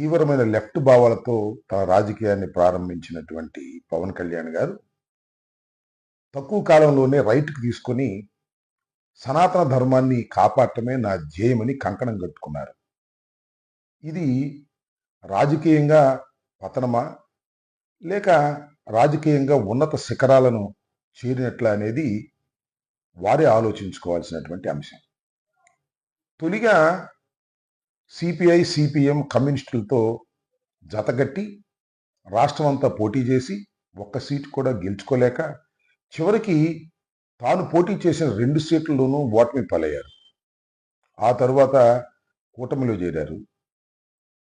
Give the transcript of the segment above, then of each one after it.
తీవ్రమైన లెఫ్ట్ భావాలతో తన రాజకీయాన్ని ప్రారంభించినటువంటి పవన్ కళ్యాణ్ గారు తక్కువ కాలంలోనే రైట్‌కి తీసుకొని సనాతన ధర్మాన్ని కాపాడటమే నా ధ్యేయమని కంకణం కట్టుకున్నారు. ఇది రాజకీయంగా పతనమా? లేక రాజకీయంగా ఉన్నత శిఖరాలను చేరినట్లా అనేది వారే ఆలోచించుకోవాల్సినటువంటి అంశం. తొలిగా సిపిఐ, సిపిఎం కమ్యూనిస్టులతో జతగట్టి రాష్ట్రమంతా పోటీ చేసి ఒక్క సీటు కూడా గెలుచుకోలేక చివరికి తాను పోటీ చేసిన 2 సీట్లలోనూ ఓటమి పాలయ్యారు. ఆ తరువాత కూటమిలో చేరారు.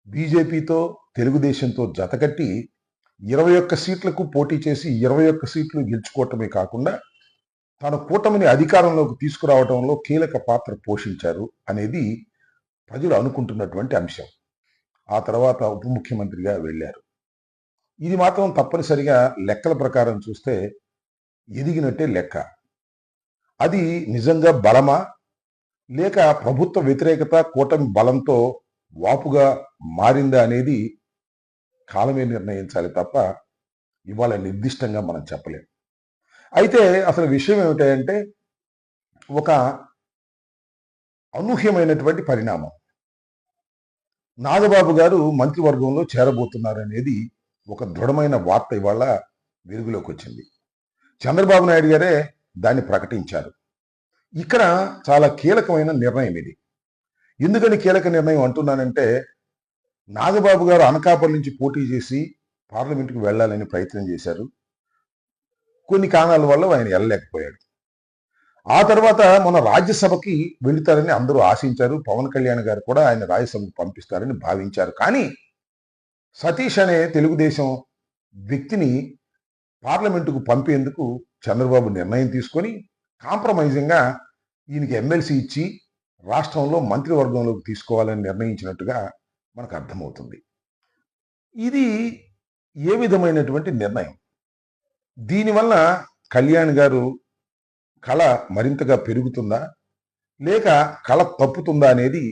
బీజేపీతో, తెలుగుదేశంతో జతకట్టి 21 సీట్లకు పోటీ చేసి 21 సీట్లు గెలుచుకోవటమే కాకుండా తన కూటమిని అధికారంలోకి తీసుకురావడంలో కీలక పాత్ర పోషించారు అనేది ప్రజలు అనుకుంటున్నటువంటి అంశం. ఆ తర్వాత ఉప ముఖ్యమంత్రిగా వెళ్ళారు. ఇది మాత్రం తప్పనిసరిగా లెక్కల ప్రకారం చూస్తే ఎదిగినట్టే లెక్క. అది నిజంగా బలమా? లేక ప్రభుత్వ వ్యతిరేకత కూటమి బలంతో వాపుగా మారిందా అనేది కాలమే నిర్ణయించాలి తప్ప ఇవాళ నిర్దిష్టంగా మనం చెప్పలేం. అయితే అసలు విషయం ఏమిటంటే ఒక అనూహ్యమైనటువంటి పరిణామం. నాగబాబు గారు మంత్రివర్గంలో చేరబోతున్నారనేది ఒక దృఢమైన వార్త ఇవాళ వెలుగులోకి వచ్చింది. చంద్రబాబు నాయుడు గారే దాన్ని ప్రకటించారు. ఇక్కడ చాలా కీలకమైన నిర్ణయం ఇది. ఎందుకని కీలక నిర్ణయం అంటున్నానంటే నాగబాబు గారు అనకాపల్లి నుంచి పోటీ చేసి పార్లమెంటుకు వెళ్ళాలని ప్రయత్నం చేశారు. కొన్ని కారణాల వల్ల ఆయన వెళ్ళలేకపోయాడు. ఆ తర్వాత మన రాజ్యసభకి వెళుతారని అందరూ ఆశించారు. పవన్ కళ్యాణ్ గారు కూడా ఆయన రాజ్యసభకు పంపిస్తారని భావించారు. కానీ సతీష్ అనే తెలుగుదేశం వ్యక్తిని పార్లమెంటుకు పంపేందుకు చంద్రబాబు నిర్ణయం తీసుకొని కాంప్రమైజింగ్గా ఈయనకి ఎమ్మెల్సీ ఇచ్చి రాష్ట్రంలో మంత్రివర్గంలోకి తీసుకోవాలని నిర్ణయించినట్టుగా మనకు అర్థమవుతుంది. ఇది ఏ విధమైనటువంటి నిర్ణయం? దీనివల్ల కళ్యాణ్ గారు కళ మరింతగా పెరుగుతుందా లేక కళ తప్పుతుందా అనేది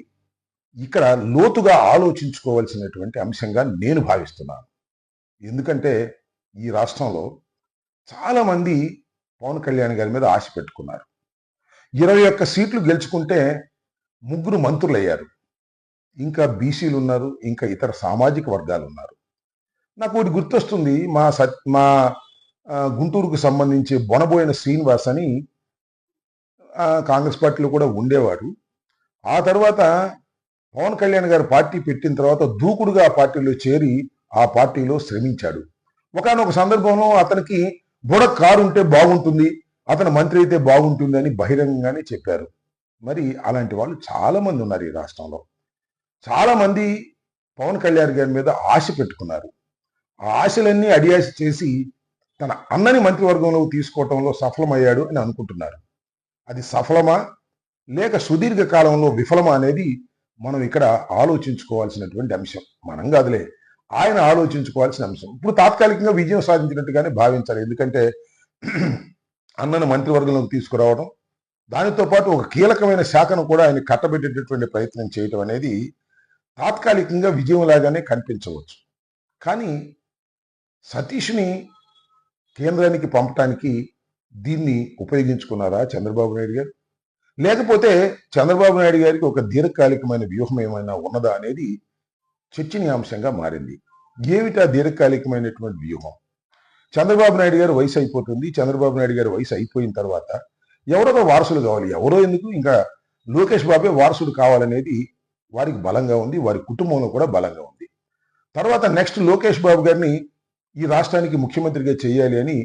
ఇక్కడ లోతుగా ఆలోచించుకోవాల్సినటువంటి అంశంగా నేను భావిస్తున్నాను. ఎందుకంటే ఈ రాష్ట్రంలో చాలామంది పవన్ కళ్యాణ్ గారి మీద ఆశ పెట్టుకున్నారు. 21 సీట్లు గెలుచుకుంటే 3 మంత్రులు అయ్యారు. ఇంకా బీసీలు ఉన్నారు, ఇంకా ఇతర సామాజిక వర్గాలు ఉన్నారు. నాకు ఒకటి గుర్తొస్తుంది. మా గుంటూరుకు సంబంధించి బొనబోయిన శ్రీనివాస్ అని కాంగ్రెస్ పార్టీలో కూడా ఉండేవాడు. ఆ తర్వాత పవన్ కళ్యాణ్ గారు పార్టీ పెట్టిన తర్వాత దూకుడుగా ఆ పార్టీలో చేరి ఆ పార్టీలో శ్రమించాడు. ఒకానొక సందర్భంలో అతనికి బుడ కారు ఉంటే బాగుంటుంది, అతను మంత్రి అయితే బాగుంటుంది అని బహిరంగంగానే చెప్పారు. మరి అలాంటి వాళ్ళు చాలా మంది ఉన్నారు ఈ రాష్ట్రంలో. చాలా మంది పవన్ కళ్యాణ్ గారి మీద ఆశ పెట్టుకున్నారు. ఆ ఆశలన్నీ అడియాశ చేసి తన అన్నని మంత్రివర్గంలోకి తీసుకోవటంలో సఫలమయ్యాడు అని అనుకుంటున్నారు. అది సఫలమా లేక సుదీర్ఘ కాలంలో విఫలమా అనేది మనం ఇక్కడ ఆలోచించుకోవాల్సినటువంటి అంశం. మనం కాదులే, ఆయన ఆలోచించుకోవాల్సిన అంశం. ఇప్పుడు తాత్కాలికంగా విజయం సాధించినట్టుగానే భావించాలి. ఎందుకంటే అన్నను మంత్రివర్గంలోకి తీసుకురావడం, దానితో పాటు ఒక కీలకమైన శాఖను కూడా ఆయన కట్టబెట్టేటటువంటి ప్రయత్నం చేయటం అనేది తాత్కాలికంగా విజయంలాగానే కనిపించవచ్చు. కానీ సతీష్ని కేంద్రానికి పంపటానికి దీన్ని ఉపయోగించుకున్నారా చంద్రబాబు నాయుడు గారు? లేకపోతే చంద్రబాబు నాయుడు గారికి ఒక దీర్ఘకాలికమైన వ్యూహం ఏమైనా ఉన్నదా అనేది చర్చనీయాంశంగా మారింది. ఏమిటా దీర్ఘకాలికమైనటువంటి వ్యూహం? చంద్రబాబు నాయుడు గారు వయసు అయిపోతుంది. చంద్రబాబు నాయుడు గారు వయసు అయిపోయిన తర్వాత ఎవరో వారసులు కావాలి. ఎవరో ఎందుకు, ఇంకా లోకేష్ బాబే వారసుడు కావాలనేది వారికి బలంగా ఉంది. వారి కుటుంబంలో కూడా బలంగా ఉంది. తర్వాత నెక్స్ట్ లోకేష్ బాబు గారిని ఈ రాష్ట్రానికి ముఖ్యమంత్రిగా చేయాలి అని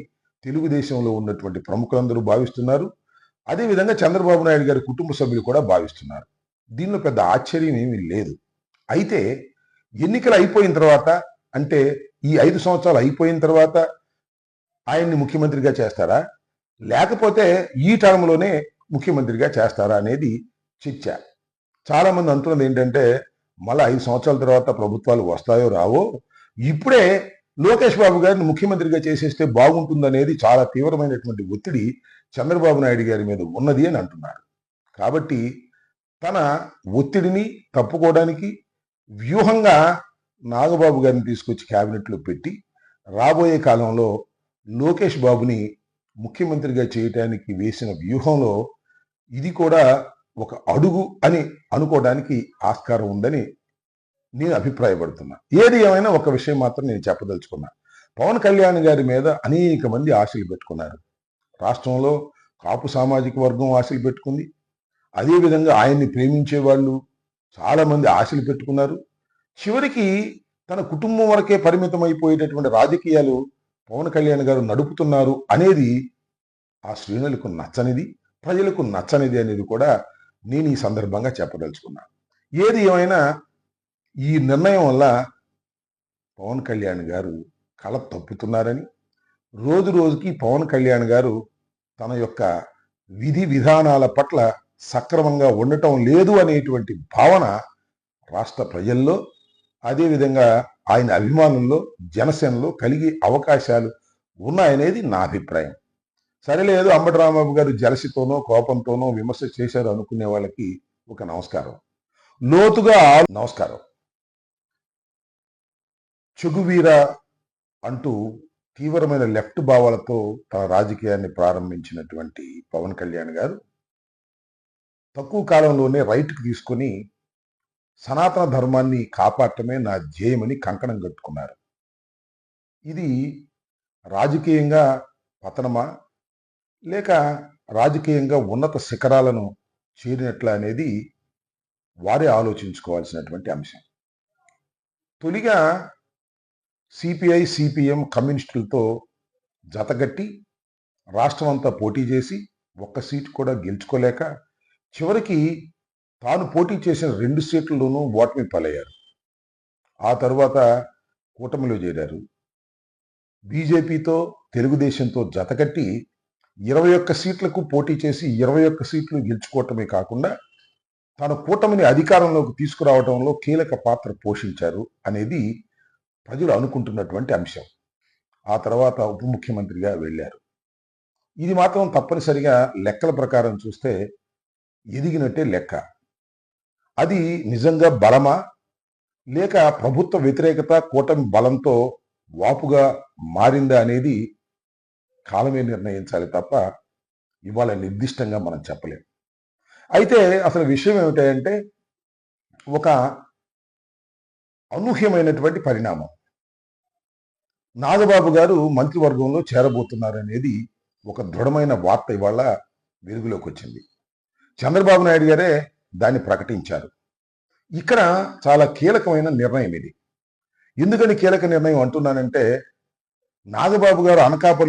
తెలుగుదేశంలో ఉన్నటువంటి ప్రముఖులందరూ భావిస్తున్నారు. అదేవిధంగా చంద్రబాబు నాయుడు గారి కుటుంబ సభ్యులు కూడా భావిస్తున్నారు. దీనిలో పెద్ద ఆశ్చర్యం ఏమీ లేదు. అయితే ఎన్నికలు అయిపోయిన తర్వాత, అంటే ఈ 5 సంవత్సరాలు అయిపోయిన తర్వాత ఆయన్ని ముఖ్యమంత్రిగా చేస్తారా, లేకపోతే ఈ టర్మ్లోనే ముఖ్యమంత్రిగా చేస్తారా అనేది చర్చ. చాలా మంది అంటున్నది ఏంటంటే మళ్ళీ 5 సంవత్సరాల తర్వాత ప్రభుత్వాలు వస్తాయో రావో, ఇప్పుడే లోకేష్ బాబు గారిని ముఖ్యమంత్రిగా చేసేస్తే బాగుంటుందనేది చాలా తీవ్రమైనటువంటి ఒత్తిడి చంద్రబాబు నాయుడు గారి మీద ఉన్నది అని అంటున్నారు. కాబట్టి తన ఒత్తిడిని తప్పుకోవడానికి వ్యూహంగా నాగబాబు గారిని తీసుకొచ్చి క్యాబినెట్లో పెట్టి రాబోయే కాలంలో లోకేష్ బాబుని ముఖ్యమంత్రిగా చేయటానికి వేసిన వ్యూహంలో ఇది కూడా ఒక అడుగు అని అనుకోవడానికి ఆస్కారం ఉందని నేను అభిప్రాయపడుతున్నా. ఏది ఏమైనా ఒక విషయం మాత్రం నేను చెప్పదలుచుకున్నా. పవన్ కళ్యాణ్ గారి మీద అనేక మంది ఆశలు పెట్టుకున్నారు. రాష్ట్రంలో కాపు సామాజిక వర్గం ఆశలు పెట్టుకుంది. అదేవిధంగా ఆయన్ని ప్రేమించే వాళ్ళు చాలా మంది ఆశలు పెట్టుకున్నారు. చివరికి తన కుటుంబం వరకే పరిమితం అయిపోయేటటువంటి రాజకీయాలు పవన్ కళ్యాణ్ గారు నడుపుతున్నారు అనేది ఆ శ్రేణులకు నచ్చనిది, ప్రజలకు నచ్చనిది అనేది కూడా నేను ఈ సందర్భంగా చెప్పదలుచుకున్నా. ఏది ఏమైనా ఈ నిర్ణయం వల్ల పవన్ కళ్యాణ్ గారు కళ తప్పుతున్నారని, రోజు రోజుకి పవన్ కళ్యాణ్ గారు తన యొక్క విధి విధానాల పట్ల సక్రమంగా ఉండటం లేదు అనేటువంటి భావన రాష్ట్ర ప్రజల్లో, అదేవిధంగా ఆయన అభిమానుల్లో, జనసేనలో కలిగే అవకాశాలు ఉన్నాయనేది నా అభిప్రాయం. సరేలేదు, అంబటి రాంబాబు గారు జలసితోనో కోపంతోనో విమర్శ చేశారు అనుకునే వాళ్ళకి ఒక నమస్కారం. లోతుగా నమస్కారం. చెగువీర అంటూ తీవ్రమైన లెఫ్ట్ భావాలతో తన రాజకీయాన్ని ప్రారంభించినటువంటి పవన్ కళ్యాణ్ గారు తక్కువ కాలంలోనే రైట్కి తీసుకొని సనాతన ధర్మాన్ని కాపాడటమే నా ధ్యేయమని కంకణం కట్టుకున్నారు. ఇది రాజకీయంగా పతనమా లేక రాజకీయంగా ఉన్నత శిఖరాలను చేరినట్ల అనేది వారే ఆలోచించుకోవాల్సినటువంటి అంశం. తొలిగా సిపిఐ, సిపిఎం, కమ్యూనిస్టులతో జతగట్టి రాష్ట్రం అంతా పోటీ చేసి ఒక్క సీటు కూడా గెలుచుకోలేక చివరికి తాను పోటీ చేసిన 2 సీట్లలోనూ ఓటమి పాలయ్యారు. ఆ తరువాత కూటమిలో చేరారు. బీజేపీతో, తెలుగుదేశంతో జతకట్టి 21 సీట్లకు పోటీ చేసి 21 సీట్లు గెలుచుకోవటమే కాకుండా తన కూటమిని అధికారంలోకి తీసుకురావడంలో కీలక పాత్ర పోషించారు అనేది ప్రజలు అనుకుంటున్నటువంటి అంశం. ఆ తర్వాత ఉప ముఖ్యమంత్రిగా వెళ్ళారు. ఇది మాత్రం తప్పనిసరిగా లెక్కల ప్రకారం చూస్తే ఎదిగినట్టే లెక్క. అది నిజంగా బలమా లేక ప్రభుత్వ వ్యతిరేకత కూటమి బలంతో వాపుగా మారిందా అనేది కాలమే నిర్ణయించాలి తప్ప ఇవాళ నిర్దిష్టంగా మనం చెప్పలేం. అయితే అసలు విషయం ఏమిటంటే ఒక అనూహ్యమైనటువంటి పరిణామం. నాగబాబు గారు మంత్రివర్గంలో చేరబోతున్నారనేది ఒక దృఢమైన వార్త ఇవాళ వెలుగులోకి వచ్చింది. చంద్రబాబు నాయుడు గారే దాన్ని ప్రకటించారు. ఇక్కడ చాలా కీలకమైన నిర్ణయం ఇది. ఎందుకని కీలక నిర్ణయం అంటున్నానంటే నాగబాబు గారు అనకాపల్లి